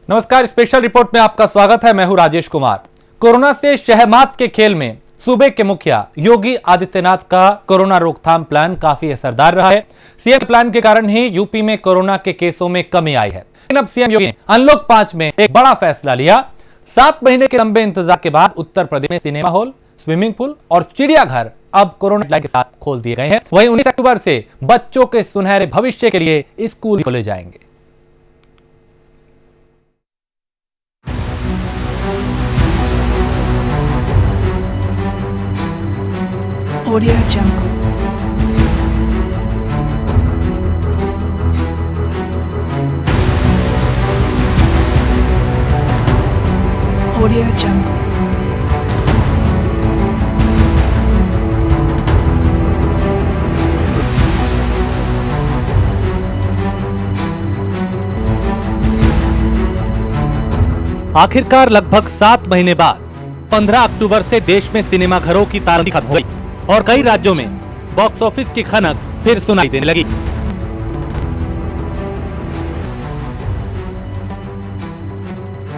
नमस्कार, special report में आपका स्वागत है। मैं हूं राजेश कुमार। कोरोना से शहमात के खेल में सूबे के मुखिया योगी आदित्यनाथ का कोरोना रोकथाम प्लान काफी असरदार रहा है। सीएम के प्लान के कारण ही यूपी में कोरोना के केसों में कमी आई है। लेकिन अब सीएम योगी ने अनलॉक 5 में एक बड़ा फैसला लिया। 7 महीने के लंबे इंतजार के बाद उत्तर प्रदेश में सिनेमा हॉल, स्विमिंग पूल और चिड़ियाघर अब कोरोना गाइडलाइन के साथ खोल दिए गए हैं। वहीं 19 अक्टूबर से बच्चों के सुनहरे भविष्य के लिए स्कूल खोले जाएंगे। Audio Jungle. Audio Jungle. आखिरकार लगभग 7 महीने बाद 15 अक्टूबर से देश में सिनेमा घरों की तालाबंदी खत्म हो गई और कई राज्यों में बॉक्स ऑफिस की खनक फिर सुनाई देने लगी।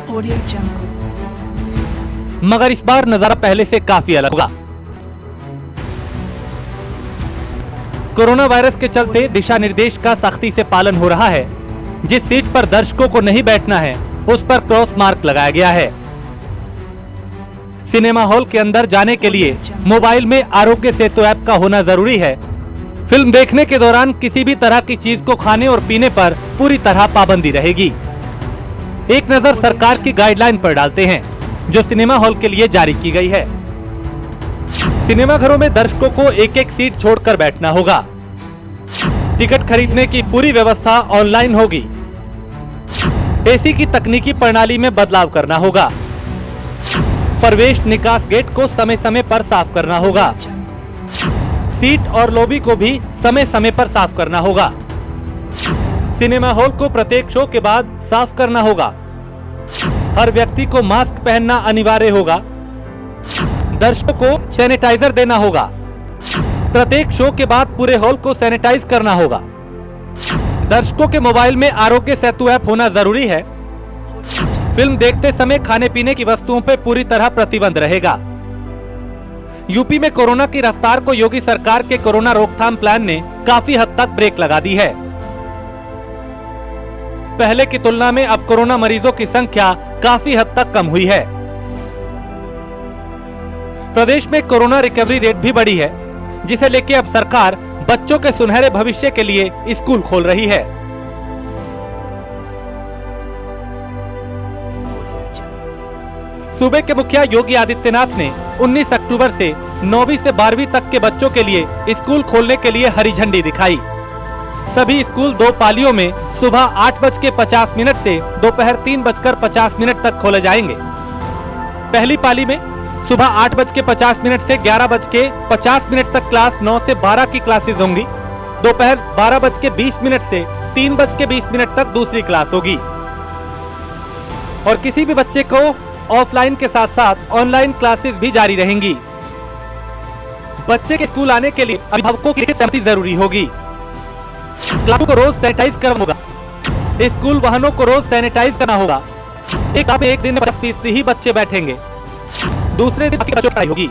Audio Jungle. मगर इस बार नजारा पहले से काफी अलग होगा। कोरोना वायरस के चलते दिशा निर्देश का सख्ती से पालन हो रहा है। जिस सीट पर दर्शकों को नहीं बैठना है उस पर क्रॉस मार्क लगाया गया है। सिनेमा हॉल के अंदर जाने के लिए मोबाइल में आरोग्य सेतु ऐप का होना जरूरी है। फिल्म देखने के दौरान किसी भी तरह की चीज को खाने और पीने पर पूरी तरह पाबंदी रहेगी। एक नजर सरकार की गाइडलाइन पर डालते हैं जो सिनेमा हॉल के लिए जारी की गई है। सिनेमा घरों में दर्शकों को एक एक सीट छोड़कर बैठना होगा। टिकट खरीदने की पूरी व्यवस्था ऑनलाइन होगी। एसी की तकनीकी प्रणाली में बदलाव करना होगा। प्रवेश निकास गेट को समय समय पर साफ करना होगा। सीट और लॉबी को भी समय समय पर साफ करना होगा। सिनेमा हॉल को प्रत्येक शो के बाद साफ करना होगा। हर व्यक्ति को मास्क पहनना अनिवार्य होगा। दर्शकों को सैनिटाइजर देना होगा। प्रत्येक शो के बाद पूरे हॉल को सैनिटाइज करना होगा। दर्शकों के मोबाइल में आरोग्य सेतु ऐप होना जरूरी है। फिल्म देखते समय खाने पीने की वस्तुओं पर पूरी तरह प्रतिबंध रहेगा। यूपी में कोरोना की रफ्तार को योगी सरकार के कोरोना रोकथाम प्लान ने काफी हद तक ब्रेक लगा दी है। पहले की तुलना में अब कोरोना मरीजों की संख्या काफी हद तक कम हुई है। प्रदेश में कोरोना रिकवरी रेट भी बढ़ी है, जिसे लेकर अब सरकार बच्चों के सुनहरे भविष्य के लिए स्कूल खोल रही है। सूबे के मुखिया योगी आदित्यनाथ ने 19 अक्टूबर से 9वीं से 12वीं तक के बच्चों के लिए स्कूल खोलने के लिए हरी झंडी दिखाई। सभी स्कूल 2 पालियों में सुबह 8:50 से दोपहर 3:50 तक खोले जाएंगे। पहली पाली में सुबह 8:50 से 11:50 तक क्लास 9 से 12 की क्लासेज होंगी। दोपहर 12:20 से 3:20 तक दूसरी क्लास होगी। और किसी भी बच्चे को ऑफलाइन के साथ साथ ऑनलाइन क्लासेस भी जारी रहेंगी। बच्चे के स्कूल आने के लिए अभिभावकों की सहमति जरूरी होगी। क्लास को रोज सैनिटाइज करना होगा। स्कूल वाहनों को रोज सैनिटाइज करना होगा। एक दिन में 50% ही बच्चे बैठेंगे। दूसरे दिन बच्चों की पढ़ाई होगी।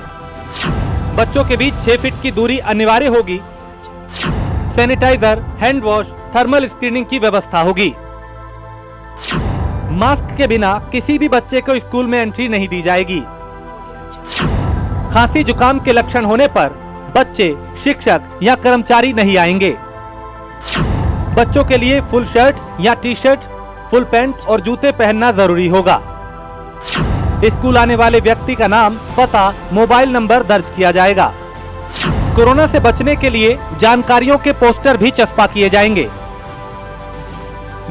बच्चों के बीच 6 फीट की दूरी अनिवार्य होगी। Sanitiser, hand wash, thermal screening की व्यवस्था होगी। मास्क के बिना किसी भी बच्चे को स्कूल में एंट्री नहीं दी जाएगी। खांसी जुकाम के लक्षण होने पर बच्चे, शिक्षक या कर्मचारी नहीं आएंगे। बच्चों के लिए फुल शर्ट या टी शर्ट, फुल पैंट और जूते पहनना जरूरी होगा। स्कूल आने वाले व्यक्ति का नाम, पता, मोबाइल नंबर दर्ज किया जाएगा। कोरोना से बचने के लिए जानकारियों के पोस्टर भी चस्पा किए जाएंगे।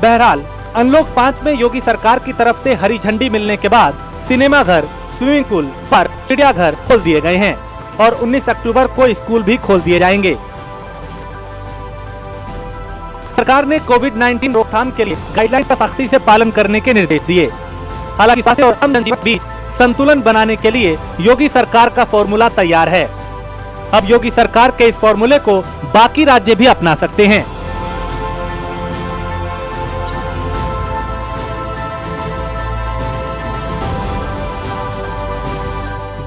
बहरहाल अनलॉक 5 में योगी सरकार की तरफ से हरी झंडी मिलने के बाद सिनेमा घर, स्विमिंग पूल, पार्क, चिड़ियाघर खोल दिए गए हैं और 19 अक्टूबर को स्कूल भी खोल दिए जाएंगे। सरकार ने कोविड-19 रोकथाम के लिए गाइडलाइन का सख्ती से पालन करने के निर्देश दिए। हालांकि स्वास्थ्य और आम जनजीवन के बीच संतुलन बनाने के लिए योगी सरकार का फॉर्मूला तैयार है। अब योगी सरकार के इस फॉर्मूले को बाकी राज्य भी अपना सकते हैं।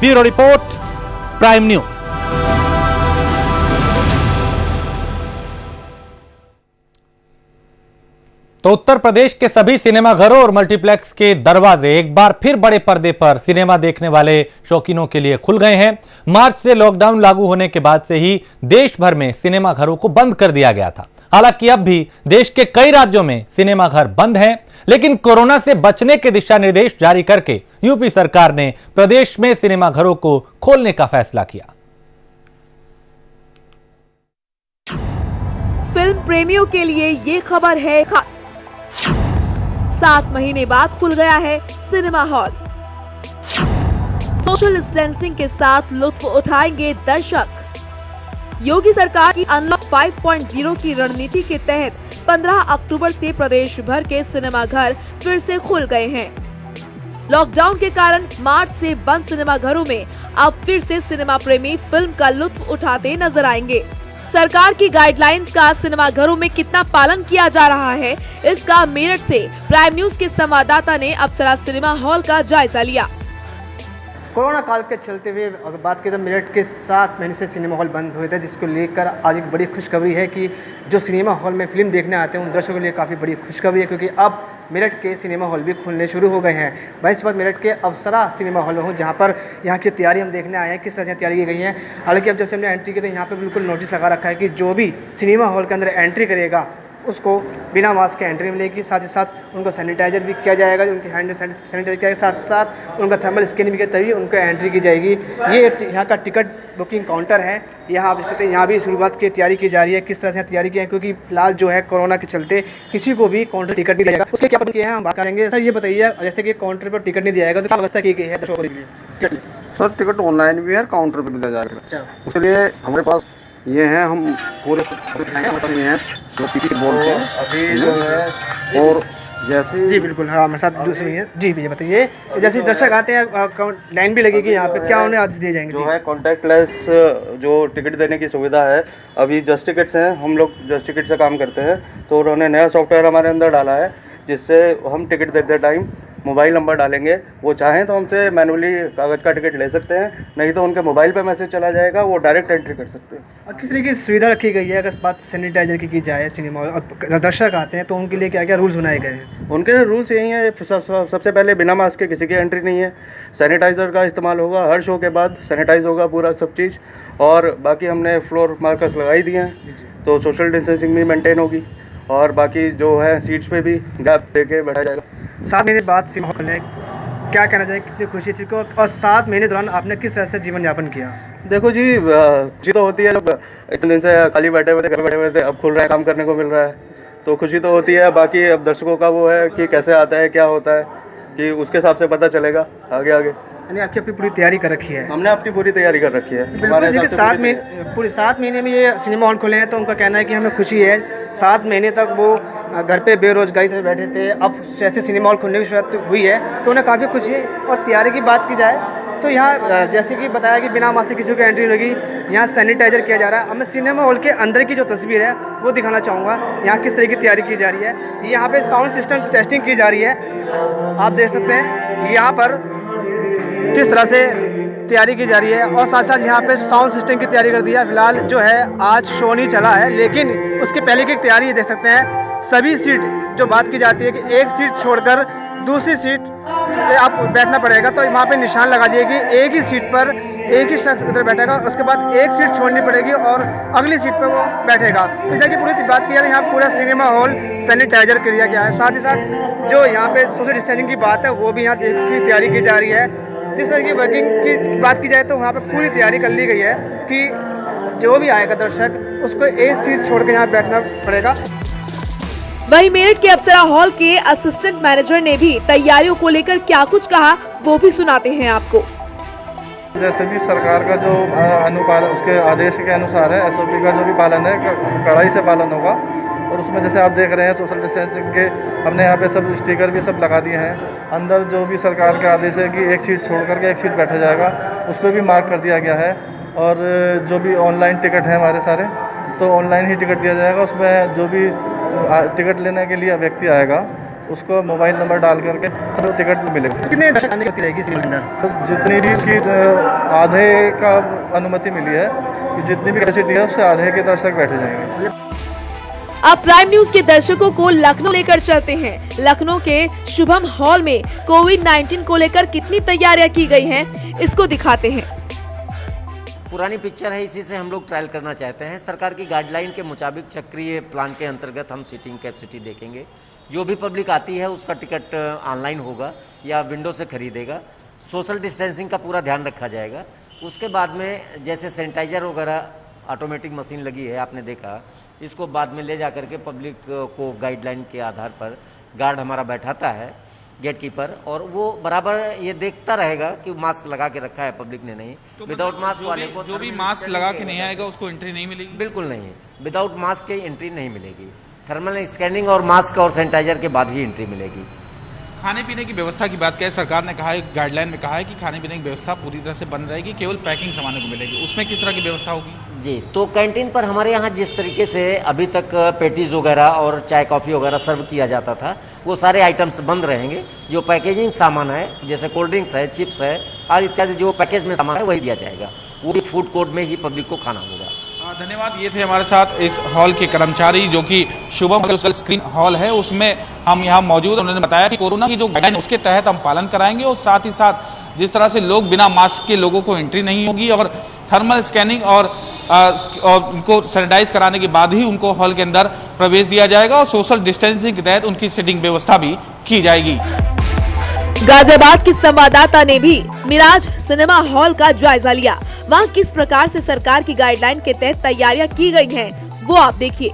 Bureau report, prime news. तो उत्तर प्रदेश के सभी सिनेमाघरों और मल्टीप्लेक्स के दरवाजे एक बार फिर बड़े पर्दे पर सिनेमा देखने वाले शौकीनों के लिए खुल गए हैं। मार्च से लॉकडाउन लागू होने के बाद से ही देश भर में सिनेमाघरों को बंद कर दिया गया था। हालांकि अब भी देश के कई राज्यों में सिनेमाघर बंद हैं, लेकिन कोरोना से बचने के दिशा निर्देश जारी करके यूपी सरकार ने प्रदेश में सिनेमाघरों को खोलने का फैसला किया। फिल्म प्रेमियों के लिए ये खबर है खास। 7 महीने बाद खुल गया है सिनेमा हॉल। सोशल डिस्टेंसिंग के साथ लुत्फ उठाएंगे दर्शक। योगी सरकार की अनलॉक 5.0 की रणनीति के तहत 15 अक्टूबर से प्रदेश भर के सिनेमाघर फिर से खुल गए हैं। लॉकडाउन के कारण मार्च से बंद सिनेमाघरों में अब फिर से सिनेमा प्रेमी फिल्म का लुत्फ उठाते नजर आएंगे। सरकार की गाइडलाइंस का सिनेमाघरों में कितना पालन किया जा रहा है, इसका मेरठ से प्राइम न्यूज के संवाददाता ने अप्सरा सिनेमा हॉल का जायजा लिया। कोरोना काल के चलते हुए अगर बात करें तो मेरठ के 7 महीने से सिनेमा हॉल बंद हुए थे, जिसको लेकर आज एक बड़ी खुशखबरी है कि जो सिनेमा हॉल में फिल्म देखने आते हैं उन दर्शकों के लिए काफ़ी बड़ी खुशखबरी है, क्योंकि अब मेरठ के सिनेमा हॉल भी खुलने शुरू हो गए हैं। मैं इस वक्त मेरठ के अप्सरा सिनेमा हॉल में हूँ, जहाँ पर यहाँ की तैयारी हम देखने आए हैं, किस तरह से तैयारी की गई है। हालांकि अब जब से हमने एंट्री की तो यहाँ पर बिल्कुल नोटिस लगा रखा है कि जो भी सिनेमा हॉल के अंदर एंट्री करेगा उसको बिना मास्क के एंट्री मिलेगी। साथ ही साथ उनको सैनिटाइजर भी किया जाएगा, उनके हैंड में सैनिटाइजर किया जाएगा, साथ साथ उनका थर्मल स्कैनिंग भी किया, तभी उनको एंट्री की जाएगी। ये यहाँ का टिकट बुकिंग काउंटर है। यहाँ आप देख सकते हैं, यहाँ भी शुरुआत की तैयारी की जा रही है। किस तरह से तैयारी की है, क्योंकि फिलहाल जो है कोरोना के चलते किसी को भी काउंटर टिकट नहीं दिया जाएगा। उसके क्या किया है हम बात करेंगे। सर ये बताइए, जैसे कि काउंटर पर टिकट नहीं दिया जाएगा तो क्या व्यवस्था की गई है दर्शकों के लिए? सर टिकट ऑनलाइन भी है, काउंटर पर भी दिया जाएगा। उसके लिए हमारे पास ये हैं, हम पूरे हैं जो टिकट बोलते हैं अभी जो है। और जैसे जी बिल्कुल, हाँ हमारे साथ दूसरी है जी। भैया बताइए, जैसे दर्शक आते हैं लाइन भी लगेगी यहाँ पे, क्या उन्हें आदेश दिए जाएंगे? जो है कॉन्टैक्टलेस जो टिकट देने की सुविधा है, अभी जस्ट टिकट्स हैं, हम लोग जस्ट टिकट से काम करते हैं, तो उन्होंने नया सॉफ्टवेयर हमारे अंदर डाला है, जिससे हम टिकट देते टाइम मोबाइल नंबर डालेंगे, वो चाहें तो हमसे मैनुअली कागज़ का टिकट ले सकते हैं, नहीं तो उनके मोबाइल पे मैसेज चला जाएगा, वो डायरेक्ट एंट्री कर सकते हैं। और किस तरह की सुविधा रखी गई है? अगर बात सैनिटाइजर की जाए सिनेमा और दर्शक आते हैं तो उनके लिए क्या क्या रूल्स बनाए गए हैं? उनके रूल्स यही हैं, सबसे पहले बिना मास्क के किसी की एंट्री नहीं है, सैनिटाइज़र का इस्तेमाल होगा, हर शो के बाद सैनिटाइज होगा पूरा सब चीज़, और बाकी हमने फ्लोर मार्कर्स लगाई दिए हैं, तो सोशल डिस्टेंसिंग भी मेंटेन होगी, और बाकी जो है सीट्स पे भी गैप दे के बैठा जाएगा। 7 महीने बाद सिनेमा हॉल है, क्या कहना चाहिए, कितनी खुशी थी और 7 महीने दौरान आपने किस तरह से जीवन यापन किया? देखो जी, खुशी तो होती है, जब इतने दिन से खाली बैठे हुए थे, घर बैठे हुए थे, अब खुल रहा है, काम करने को मिल रहा है, तो खुशी तो होती है। बाकी अब दर्शकों का वो है कि कैसे आता है, क्या होता है, कि उसके हिसाब से पता चलेगा आगे। यानी आपकी अपनी पूरी तैयारी कर रखी है? हमने अपनी पूरी तैयारी कर रखी है। हमारे हिसाब से पूरे 7 महीने में ये सिनेमा हॉल खुले हैं, तो उनका कहना है कि हमें खुशी है। 7 महीने तक वो घर पे बेरोजगारी से बैठे थे, अब जैसे सिनेमा हॉल खुलने की शुरुआत हुई है तो उन्हें काफ़ी खुशी है। और तैयारी की बात की जाए तो यहाँ जैसे कि बताया कि बिना मास्क से किसी को एंट्री लगी, यहाँ सैनिटाइजर किया जा रहा है। अब मैं सिनेमा हॉल के अंदर की जो तस्वीर है वो दिखाना चाहूँगा, यहाँ किस तरह की तैयारी की जा रही है। यहाँ पे साउंड सिस्टम टेस्टिंग की जा रही है, आप देख सकते हैं यहाँ पर किस तरह से तैयारी की जा रही है, और साथ साथ यहाँ पे साउंड सिस्टम की तैयारी कर दी है। फिलहाल जो है आज शो नहीं चला है, लेकिन उसके पहले की तैयारी देख सकते हैं। सभी सीट जो बात की जाती है कि एक सीट छोड़कर दूसरी सीट पे आप बैठना पड़ेगा, तो वहाँ पे निशान लगा दिए कि एक ही सीट पर एक ही शख्स उधर बैठेगा, उसके बाद एक सीट छोड़नी पड़ेगी और अगली सीट पर वो बैठेगा। इस तरह की पूरी बात की जाए, यहाँ पूरा सिनेमा हॉल सैनिटाइजर किया गया है। साथ ही साथ जो यहाँ पे सोशल डिस्टेंसिंग की बात है वो भी यहाँ की तैयारी की जा रही है। जिस तरह की वर्किंग की बात की जाए तो वहाँ पे पूरी तैयारी कर ली गई है कि जो भी आएगा दर्शक उसको एक सीट छोड़ के यहाँ बैठना पड़ेगा। वहीं मेरठ के अप्सरा हॉल के असिस्टेंट मैनेजर ने भी तैयारियों को लेकर क्या कुछ कहा, वो भी सुनाते हैं आपको। जैसे भी सरकार का जो अनुपालन उसके आदेश के अनुसार है, SOP का जो भी पालन है कड़ाई से पालन होगा। और उसमें जैसे आप देख रहे हैं सोशल डिस्टेंसिंग के हमने यहाँ पे सब स्टिकर भी सब लगा दिए हैं। अंदर जो भी सरकार का आदेश है कि एक सीट छोड़ करके एक सीट बैठा जाएगा, उस पर भी मार्क कर दिया गया है। और जो भी ऑनलाइन टिकट है हमारे सारे, तो ऑनलाइन ही टिकट दिया जाएगा। उसमें जो भी टिकट लेने के लिए व्यक्ति आएगा उसको मोबाइल नंबर डाल करके तो टिकट मिलेगा। कितने दर्शक आने की अनुमति रहेगी सिनेमा के अंदर? तो जितनी भी उसकी आधे का अनुमति मिली है कि जितनी भी कैपेसिटी है उससे आधे के दर्शक बैठे जाएंगे। अब प्राइम न्यूज के दर्शकों को लखनऊ लेकर चलते हैं। लखनऊ के शुभम हॉल में कोविड-19 को लेकर कितनी तैयारियां की गई हैं, इसको दिखाते हैं। पुरानी पिक्चर है, इसी से हम लोग ट्रायल करना चाहते हैं। सरकार की गाइडलाइन के मुताबिक चक्रीय प्लान के अंतर्गत हम सीटिंग कैपेसिटी देखेंगे। जो भी पब्लिक आती है उसका टिकट ऑनलाइन होगा या विंडो से खरीदेगा। सोशल डिस्टेंसिंग का पूरा ध्यान रखा जाएगा। उसके बाद में जैसे सैनिटाइजर वगैरह ऑटोमेटिक मशीन लगी है, आपने देखा, इसको बाद में ले जा करके पब्लिक को गाइडलाइन के आधार पर गार्ड हमारा बैठाता है, गेट कीपर, और वो बराबर ये देखता रहेगा कि मास्क लगा के रखा है पब्लिक ने नहीं। तो विदाउट मास्क वाले को जो भी मास्क लगा के नहीं आएगा उसको एंट्री नहीं मिलेगी? बिल्कुल नहीं, विदाउट मास्क की एंट्री नहीं मिलेगी। थर्मल स्कैनिंग और मास्क और सैनिटाइजर के बाद ही एंट्री मिलेगी। खाने पीने की व्यवस्था की बात करें, सरकार ने कहा है, गाइडलाइन में कहा है कि खाने पीने की व्यवस्था पूरी तरह से बंद रहेगी, केवल पैकिंग सामानों को मिलेगी। उसमें किस तरह की व्यवस्था होगी? जी, तो कैंटीन पर हमारे यहाँ जिस तरीके से अभी तक पेटीज वगैरह और चाय कॉफी वगैरह सर्व किया जाता था, वो सारे आइटम्स बंद रहेंगे। जो पैकेजिंग सामान है, जैसे कोल्ड ड्रिंक्स है, चिप्स है और इत्यादि जो पैकेज में सामान है वही दिया जाएगा। वो भी फूड कोर्ट में ही पब्लिक को खाना होगा। धन्यवाद। ये थे हमारे साथ इस हॉल के कर्मचारी, जो कि शुभम स्क्रीन हॉल है, उसमें हम यहाँ मौजूद। उन्होंने बताया कि कोरोना की जो गाइडलाइन उसके तहत हम पालन कराएंगे और साथ ही साथ जिस तरह से लोग बिना मास्क के लोगों को एंट्री नहीं होगी और थर्मल स्कैनिंग और उनको सैनिटाइज कराने के बाद ही उनको हॉल के अंदर प्रवेश दिया जाएगा और सोशल डिस्टेंसिंग के तहत उनकी सीटिंग व्यवस्था भी की जाएगी। गाजियाबाद की संवाददाता ने भी मिराज सिनेमा हॉल का जायजा लिया। वहाँ किस प्रकार से सरकार की गाइडलाइन के तहत तैयारियां की गई हैं, वो आप देखिए।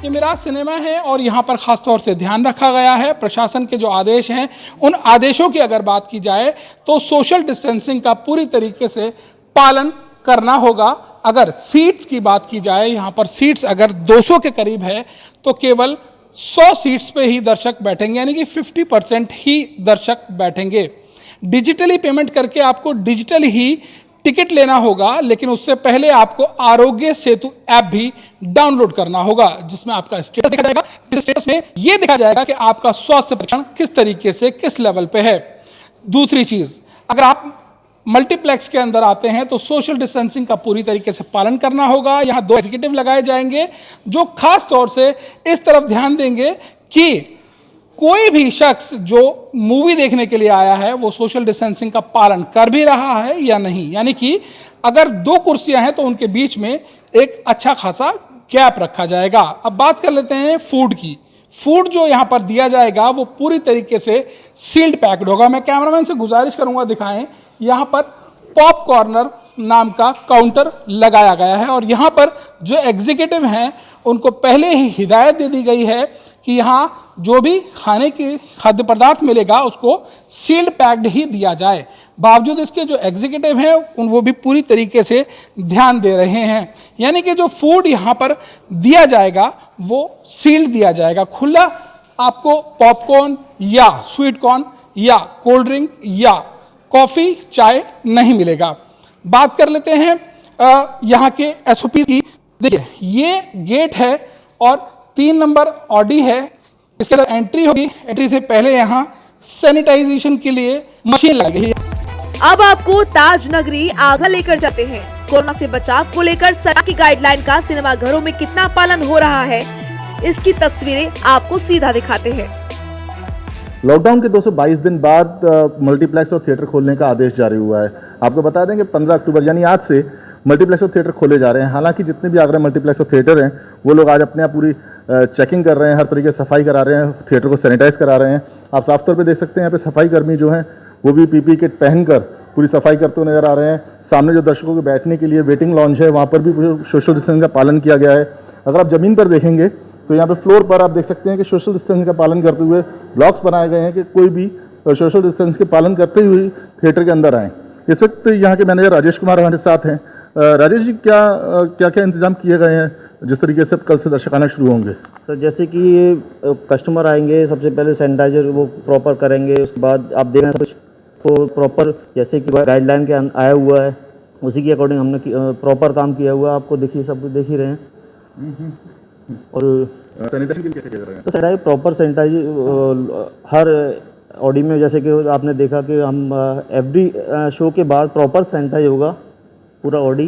ये मिराज सिनेमा है और यहाँ पर खास तौर से ध्यान रखा गया है प्रशासन के जो आदेश हैं, उन आदेशों की अगर बात की जाए तो सोशल डिस्टेंसिंग का पूरी तरीके से पालन करना होगा। अगर सीट्स की बात की जाए, यहाँ पर सीट्स अगर 200 के करीब है तो केवल 100 सीट्स पे ही दर्शक बैठेंगे, यानी कि 50% ही दर्शक बैठेंगे। डिजिटली पेमेंट करके आपको डिजिटल ही टिकट लेना होगा, लेकिन उससे पहले आपको आरोग्य सेतु ऐप भी डाउनलोड करना होगा, जिसमें आपका स्टेटस देखा जाएगा। इस स्टेटस में यह देखा जाएगा कि आपका स्वास्थ्य परीक्षण किस तरीके से किस लेवल पे है। दूसरी चीज, अगर आप मल्टीप्लेक्स के अंदर आते हैं तो सोशल डिस्टेंसिंग का पूरी तरीके से पालन करना होगा। यहाँ 2 एग्जीक्यूटिव लगाए जाएंगे जो खास तौर से इस तरफ ध्यान देंगे कि कोई भी शख्स जो मूवी देखने के लिए आया है वो सोशल डिस्टेंसिंग का पालन कर भी रहा है या नहीं। यानी कि अगर 2 कुर्सियां हैं तो उनके बीच में एक अच्छा खासा गैप रखा जाएगा। अब बात कर लेते हैं फूड की। फूड जो यहाँ पर दिया जाएगा वो पूरी तरीके से सील्ड पैक्ड होगा। मैं कैमरामैन से गुजारिश करूंगा दिखाएं, यहाँ पर पॉप कॉर्नर नाम का काउंटर लगाया गया है और यहाँ पर जो एग्जीक्यूटिव हैं उनको पहले ही हिदायत दे दी गई है कि यहाँ जो भी खाने की खाद्य पदार्थ मिलेगा उसको सील्ड पैक्ड ही दिया जाए। बावजूद इसके जो एग्जीक्यूटिव हैं वो भी पूरी तरीके से ध्यान दे रहे हैं, यानी कि जो फूड यहाँ पर दिया जाएगा वो सील्ड दिया जाएगा। खुला आपको पॉपकॉर्न या स्वीट कॉर्न या कोल्ड ड्रिंक या कॉफ़ी चाय नहीं मिलेगा। बात कर लेते हैं यहाँ के SOP की। देखिए, ये गेट है और 3 नंबर ऑडी है, इसके अंदर एंट्री होगी। एंट्री से पहले यहाँ सैनिटाइजेशन के लिए मशीन लगी है। अब आपको ताज नगरी आगरा लेकर जाते हैं। कोरोना से बचाव को लेकर सरकार की गाइडलाइन का सिनेमा घरों में कितना पालन हो रहा है, इसकी तस्वीरें आपको सीधा दिखाते हैं। लॉकडाउन के 222 दिन बाद मल्टीप्लेक्स और थिएटर खोलने का आदेश जारी हुआ है। आपको बता दें कि 15 अक्टूबर यानी आज से मल्टीप्लेक्स और थिएटर खोले जा रहे हैं। हालांकि जितने भी आगरा मल्टीप्लेक्स और थिएटर हैं वो लोग आज अपने यहाँ पूरी चेकिंग कर रहे हैं, हर तरीके से सफाई करा रहे हैं, थिएटर को सैनिटाइज करा रहे हैं। आप साफ तौर पे देख सकते हैं यहाँ पे सफाई कर्मी जो हैं वो भी PPE किट पहनकर पूरी सफाई करते हुए नजर आ रहे हैं। सामने जो दर्शकों के बैठने के लिए वेटिंग लॉन्च है वहाँ पर भी सोशल डिस्टेंसिंग का पालन किया गया है। अगर आप जमीन पर देखेंगे तो यहाँ पे फ्लोर पर आप देख सकते हैं कि सोशल डिस्टेंसिंग का पालन करते हुए ब्लॉक्स बनाए गए हैं कि कोई भी सोशल डिस्टेंस के पालन करते हुए थिएटर के अंदर आए। इस वक्त यहाँ के मैनेजर राजेश कुमार हमारे साथ हैं। राजेश जी, क्या क्या इंतजाम किए गए हैं जिस तरीके से कल से दर्शक आना शुरू होंगे? सर, जैसे कि कस्टमर आएंगे, सबसे पहले सैनिटाइजर वो प्रॉपर करेंगे। उसके बाद आप देख रहे हैं सब को प्रॉपर जैसे कि गाइडलाइन के आया हुआ है उसी के अकॉर्डिंग हमने प्रॉपर काम किया हुआ है। आपको देखिए, सब कुछ देख ही रहे हैं। और सैनिटाइजेशन के लिए कैसे कर रहे हैं? तो सैनिटाइज प्रॉपर सैनिटाइज हर ऑडी में, जैसे कि आपने देखा कि हम एवरी शो के बाद प्रॉपर सैनिटाइज होगा पूरा ऑडी।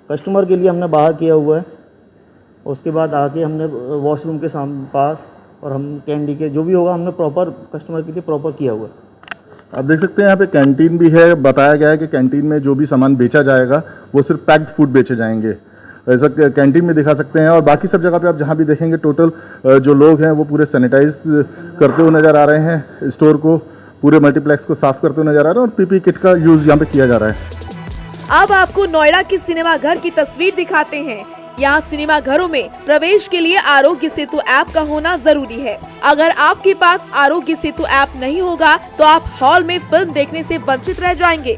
कस्टमर के लिए हमने बाहर किया हुआ है, उसके बाद आके हमने वॉशरूम के पास और हम कैंडी के जो भी होगा हमने प्रॉपर कस्टमर के लिए प्रॉपर किया हुआ है। आप देख सकते हैं यहाँ पे कैंटीन भी है। बताया गया है कि कैंटीन में जो भी सामान बेचा जाएगा वो सिर्फ पैक्ड फूड बेचे जाएंगे, ऐसा कैंटीन में दिखा सकते हैं। और बाकी सब जगह पे आप जहाँ भी देखेंगे टोटल जो लोग हैं वो पूरे सैनिटाइज करते हुए नज़र आ रहे हैं। स्टोर को, पूरे मल्टीप्लेक्स को साफ करते हुए नज़र आ रहे हैं और पीपी किट का यूज़ यहाँ पे किया जा रहा है। अब आपको नोएडा की सिनेमा घर की तस्वीर दिखाते हैं। यहाँ सिनेमा घरों में प्रवेश के लिए आरोग्य सेतु ऐप का होना जरूरी है। अगर आपके पास आरोग्य सेतु ऐप नहीं होगा तो आप हॉल में फिल्म देखने से वंचित रह जाएंगे।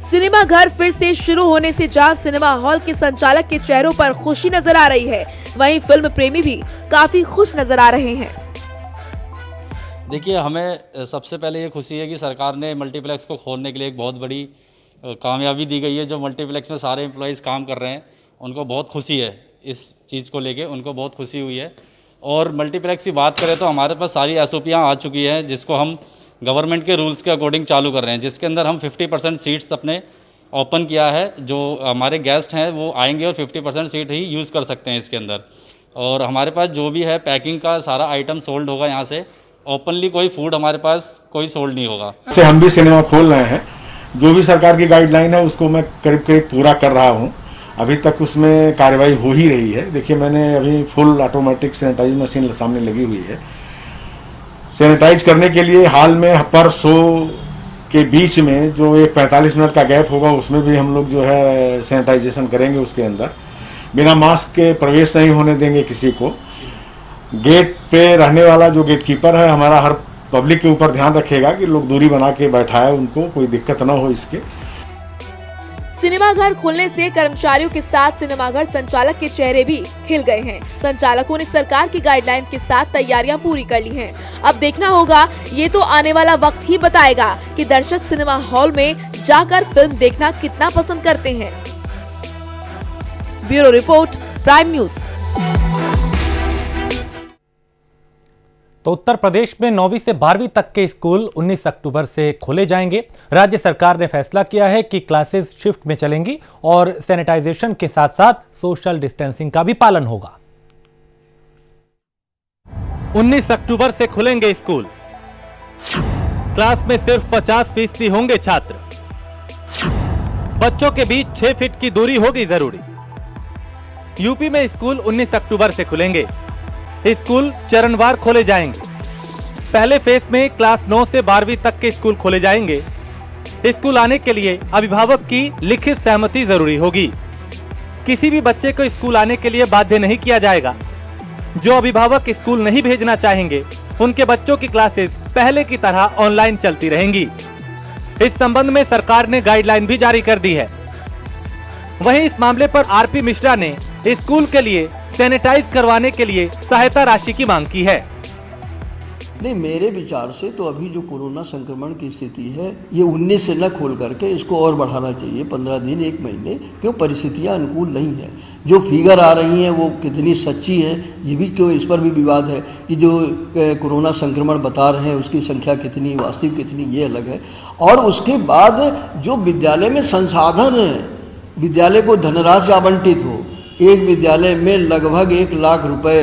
सिनेमा घर फिर से शुरू होने से जहां सिनेमा हॉल के संचालक के चेहरों पर खुशी नजर आ रही है, वहीं फिल्म प्रेमी भी काफी खुश नजर आ रहे हैं। देखिए, हमें सबसे पहले ये खुशी है कि सरकार ने मल्टीप्लेक्स को खोलने के लिए एक बहुत बड़ी कामयाबी दी गई है। जो मल्टीप्लेक्स में सारे एम्प्लॉयज़ काम कर रहे हैं उनको बहुत खुशी है, इस चीज़ को लेके उनको बहुत खुशी हुई है। और मल्टीप्लेक्स की बात करें तो हमारे पास सारी एसओपियाँ आ चुकी हैं, जिसको हम गवर्नमेंट के रूल्स के अकॉर्डिंग चालू कर रहे हैं, जिसके अंदर हम 50% सीट्स अपने ओपन किया है। जो हमारे गेस्ट हैं वो आएंगे और 50% सीट ही यूज़ कर सकते हैं इसके अंदर। और हमारे पास जो भी है पैकिंग का सारा आइटम सोल्ड होगा यहाँ से। ओपनली कोई फूड हमारे पास कोई सोल्ड नहीं होगा। से हम भी सिनेमा खोल रहे हैं। जो भी सरकार की गाइडलाइन है उसको मैं करीब करीब पूरा कर रहा हूँ। अभी तक उसमें कार्रवाई हो ही रही है। देखिए, मैंने अभी फुल ऑटोमेटिक सैनिटाइज मशीन सामने लगी हुई है। सैनिटाइज करने के लिए हाल में पर शो के बीच में जो एक 45 मिनट का गैप होगा उसमें भी हम लोग जो है सैनिटाइजेशन करेंगे। उसके अंदर बिना मास्क के प्रवेश नहीं होने देंगे किसी को। गेट पे रहने वाला जो गेट कीपर है हमारा हर पब्लिक के ऊपर ध्यान रखेगा कि लोग दूरी बना के बैठाए, उनको कोई दिक्कत ना हो इसके। सिनेमा घर खुलने से कर्मचारियों के साथ सिनेमा घर संचालक के चेहरे भी खिल गए हैं। संचालकों ने सरकार की गाइडलाइंस के साथ तैयारियां पूरी कर ली हैं। अब देखना होगा, ये तो आने वाला वक्त ही बताएगा कि दर्शक सिनेमा हॉल में जाकर फिल्म देखना कितना पसंद करते हैं। Bureau report, prime news. तो उत्तर प्रदेश में 9वीं से 12वीं तक के स्कूल 19 अक्टूबर से खोले जाएंगे। राज्य सरकार ने फैसला किया है कि क्लासेस शिफ्ट में चलेंगी और सैनिटाइजेशन के साथ साथ सोशल डिस्टेंसिंग का भी पालन होगा। 19 अक्टूबर से खुलेंगे स्कूल। क्लास में सिर्फ 50% होंगे छात्र। बच्चों के बीच 6 फीट की दूरी होगी जरूरी। यूपी में स्कूल 19 अक्टूबर से खुलेंगे। स्कूल चरणवार खोले जाएंगे। पहले फेज में क्लास 9 से 12वीं तक के स्कूल खोले जाएंगे। स्कूल आने के लिए अभिभावक की लिखित सहमति जरूरी होगी। किसी भी बच्चे को स्कूल आने के लिए बाध्य नहीं किया जाएगा। जो अभिभावक स्कूल नहीं भेजना चाहेंगे उनके बच्चों की क्लासेस पहले की तरह ऑनलाइन चलती रहेंगी। इस संबंध में सरकार ने गाइडलाइन भी जारी कर दी है। वहीं इस मामले पर आरपी मिश्रा ने स्कूल के लिए सैनिटाइज करवाने के लिए सहायता राशि की मांग की है। नहीं, मेरे विचार से तो अभी जो कोरोना संक्रमण की स्थिति है ये 19 से न खोल करके इसको और बढ़ाना चाहिए 15 दिन 1 महीने, क्यों परिस्थितियां अनुकूल नहीं है। जो फिगर आ रही हैं वो कितनी सच्ची है ये भी क्यों, इस पर भी विवाद है कि जो कोरोना संक्रमण बता रहे हैं उसकी संख्या कितनी, वास्तविक कितनी, ये अलग है। और उसके बाद जो विद्यालय में संसाधन है, विद्यालय को धनराशि आवंटित हो, एक विद्यालय में लगभग 1 लाख रुपए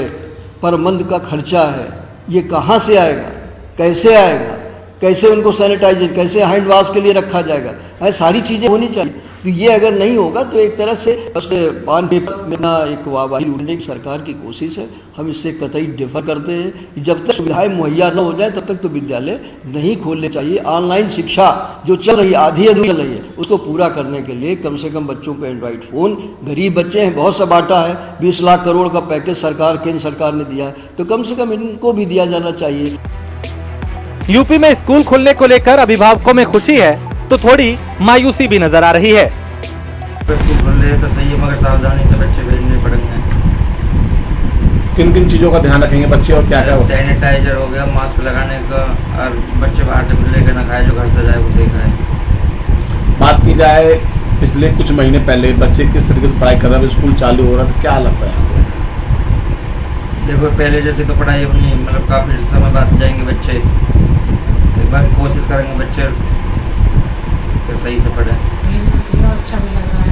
पर मंथ का खर्चा है, ये कहाँ से आएगा, कैसे आएगा, कैसे उनको सैनिटाइजर, कैसे हैंड वॉश के लिए रखा जाएगा, ऐसी सारी चीज़ें होनी चाहिए। तो ये अगर नहीं होगा तो एक तरह से बस पान पेपर में ना एक वाहवाही लूटने की सरकार की कोशिश है। हम इससे कतई डिफर करते हैं कि जब तक सुविधाएं मुहैया न हो जाए तब तक तो विद्यालय नहीं खोलने चाहिए। ऑनलाइन शिक्षा जो चल रही है, आधी अधूरी चल रही है, उसको पूरा करने के लिए कम से कम बच्चों को एंड्रॉइड फोन, गरीब बच्चे हैं, बहुत सा बांटा है, 20 लाख करोड़ का पैकेज सरकार, केंद्र सरकार ने दिया है, तो कम से कम इनको भी दिया जाना चाहिए। यूपी में स्कूल खुलने को लेकर अभिभावकों में खुशी है तो थोड़ी मायूसी भी नजर आ रही है। स्कूल खुल रहे तो सही है, मगर सावधानी से बच्चे भेजने पड़ेंगे। किन किन चीज़ों का ध्यान रखेंगे बच्चे और क्या क्या? सैनिटाइजर हो गया, मास्क लगाने का, और बच्चे बाहर से कुछ लेकर ना खाए, जो घर से जाए उसे खाए। बात की जाए पिछले कुछ महीने पहले बच्चे किस तरीके से पढ़ाई कर रहे हैं, स्कूल चालू हो रहा था, क्या लगता है? देखो पहले जैसे तो पढ़ाई अपनी मतलब काफ़ी समय बाद जाएंगे बच्चे, एक बार कोशिश करेंगे बच्चे तो सही से पढ़ें। अच्छा भी लग रहा है।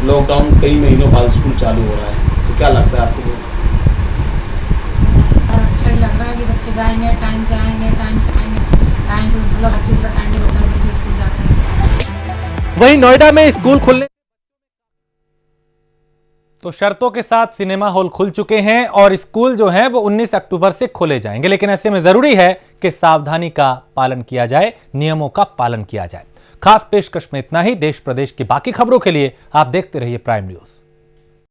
लॉकडाउन कई महीनों बाद स्कूल चालू हो रहा है, तो क्या लगता है आपको? अच्छा ही लग रहा है कि बच्चे जाएंगे, टाइम से आएंगे, टाइम से मतलब हर चीज़ का टाइम होता है, बच्चे स्कूल जाते हैं। वहीं नोएडा में स्कूल खुलने तो शर्तों के साथ सिनेमा हॉल खुल चुके हैं और स्कूल जो हैं वो 19 अक्टूबर से खोले जाएंगे, लेकिन ऐसे में जरूरी है कि सावधानी का पालन किया जाए, नियमों का पालन किया जाए। खास पेशकश में इतना ही। देश प्रदेश की बाकी खबरों के लिए आप देखते रहिए प्राइम न्यूज।